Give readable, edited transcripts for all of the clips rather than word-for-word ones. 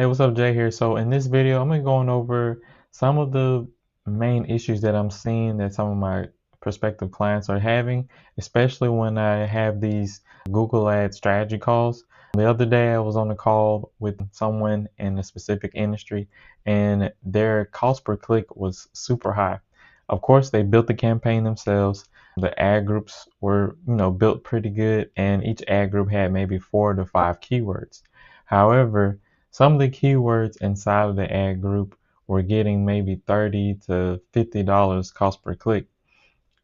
Hey, what's up, Jay here. So in this video, I'm gonna be going over some of the main issues that I'm seeing that some of my prospective clients are having, especially when I have these Google Ads strategy calls. The other day, I was on a call with someone in a specific industry, and their cost per click was super high. Of course, they built the campaign themselves. The ad groups were, built pretty good, and each ad group had maybe 4 to 5 keywords. However, some of the keywords inside of the ad group were getting maybe $30 to $50 cost per click.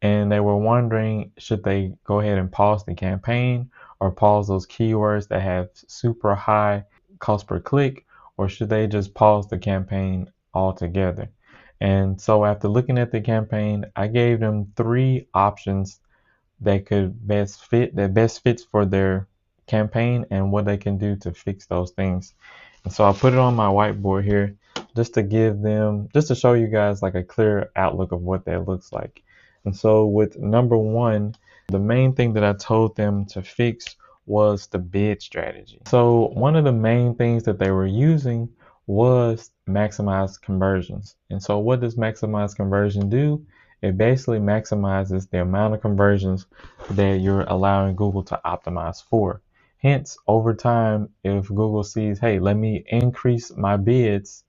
And they were wondering, should they go ahead and pause the campaign or pause those keywords that have super high cost per click, or should they just pause the campaign altogether? And so after looking at the campaign, I gave them 3 options that best fits for their campaign and what they can do to fix those things. And so I put it on my whiteboard here just to show you guys like a clear outlook of what that looks like. And so with number 1, the main thing that I told them to fix was the bid strategy. So one of the main things that they were using was maximize conversions. And so what does maximize conversion do? It basically maximizes the amount of conversions that you're allowing Google to optimize for. Hence, over time, if Google sees, hey, let me increase my bids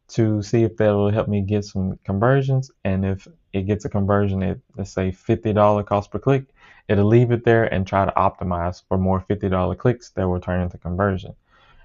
to see if that will help me get some conversions, and if it gets a conversion at, let's say, $50 cost per click, it'll leave it there and try to optimize for more $50 clicks that will turn into conversion.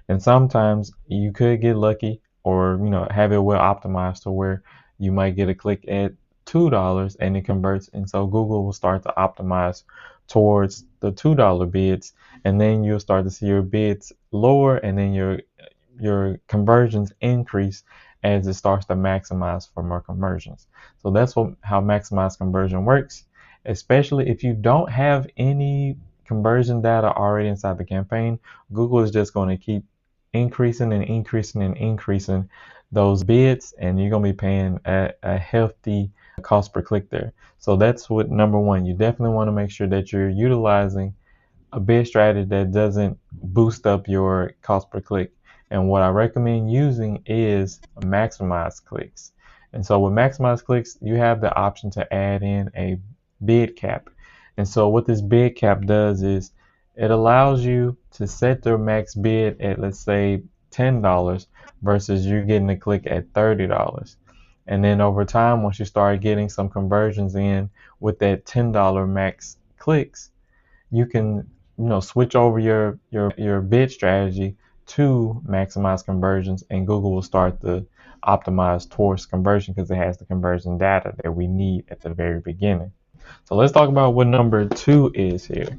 And sometimes you could get lucky, or have it well optimized to where you might get a click at $2 and it converts, and so Google will start to optimize towards the $2 bids, and then you'll start to see your bids lower, and then your conversions increase as it starts to maximize for more conversions. So that's how maximize conversion works, especially if you don't have any conversion data already inside the campaign. Google is just going to keep increasing and increasing and increasing those bids, and you're going to be paying a hefty cost per click there. So that's what number 1. You definitely want to make sure that you're utilizing a bid strategy that doesn't boost up your cost per click. And what I recommend using is maximize clicks. And so with maximize clicks, you have the option to add in a bid cap. And so what this bid cap does is it allows you to set their max bid at, let's say, $10 versus you getting a click at $30. And then over time, once you start getting some conversions in with that $10 max clicks, you can switch over your bid strategy to maximize conversions, and Google will start to optimize towards conversion because it has the conversion data that we need at the very beginning. So let's talk about what number 2 is here.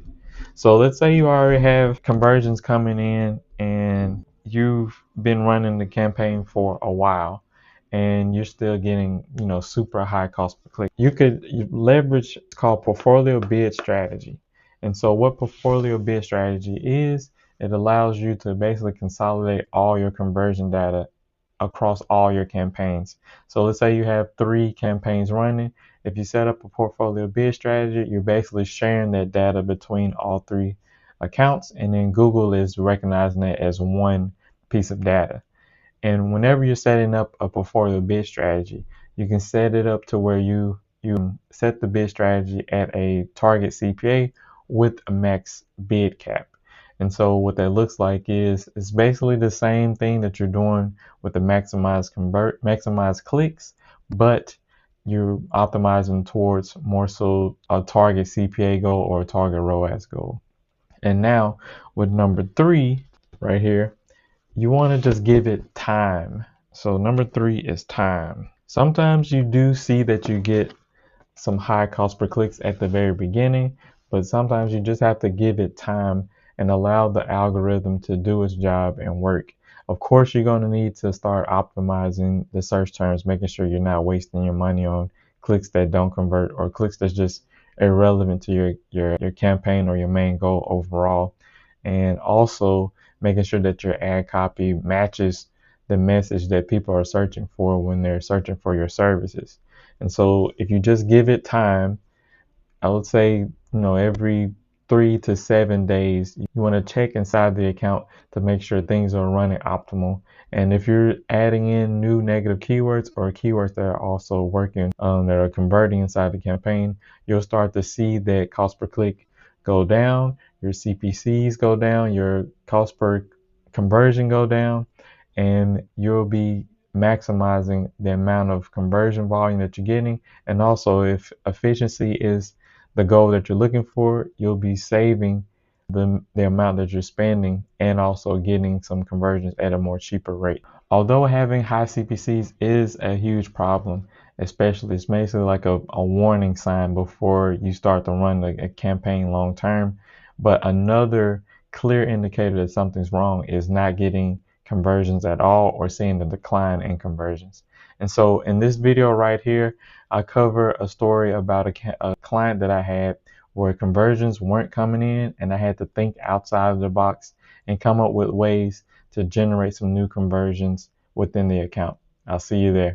So let's say you already have conversions coming in and you've been running the campaign for a while and you're still getting, super high cost per click. You could leverage what's called portfolio bid strategy. And so what portfolio bid strategy is, it allows you to basically consolidate all your conversion data across all your campaigns. So let's say you have 3 campaigns running. If you set up a portfolio bid strategy, you're basically sharing that data between all 3 accounts, and then Google is recognizing it as one piece of data. And whenever you're setting up a portfolio bid strategy, you can set it up to where you set the bid strategy at a target CPA with a max bid cap. And so what that looks like is it's basically the same thing that you're doing with the maximize clicks, but you're optimizing towards more so a target CPA goal or a target ROAS goal. And now with number 3 right here, you want to just give it time. So number 3 is time. Sometimes you do see that you get some high cost per clicks at the very beginning, but sometimes you just have to give it time and allow the algorithm to do its job and work. Of course, you're going to need to start optimizing the search terms, making sure you're not wasting your money on clicks that don't convert or clicks that's just irrelevant to your campaign or your main goal overall. And also making sure that your ad copy matches the message that people are searching for when they're searching for your services. And so if you just give it time, I would say, every 3 to 7 days. You want to check inside the account to make sure things are running optimal. And if you're adding in new negative keywords or keywords that are also working, that are converting inside the campaign, you'll start to see that cost per click go down, your CPCs go down, your cost per conversion go down, and you'll be maximizing the amount of conversion volume that you're getting. And also, if efficiency is the goal that you're looking for, you'll be saving the amount that you're spending and also getting some conversions at a more cheaper rate. Although having high CPCs is a huge problem, especially it's basically like a warning sign before you start to run a campaign long term. But another clear indicator that something's wrong is not getting conversions at all or seeing the decline in conversions. And so in this video right here, I cover a story about a client that I had where conversions weren't coming in, and I had to think outside of the box and come up with ways to generate some new conversions within the account. I'll see you there.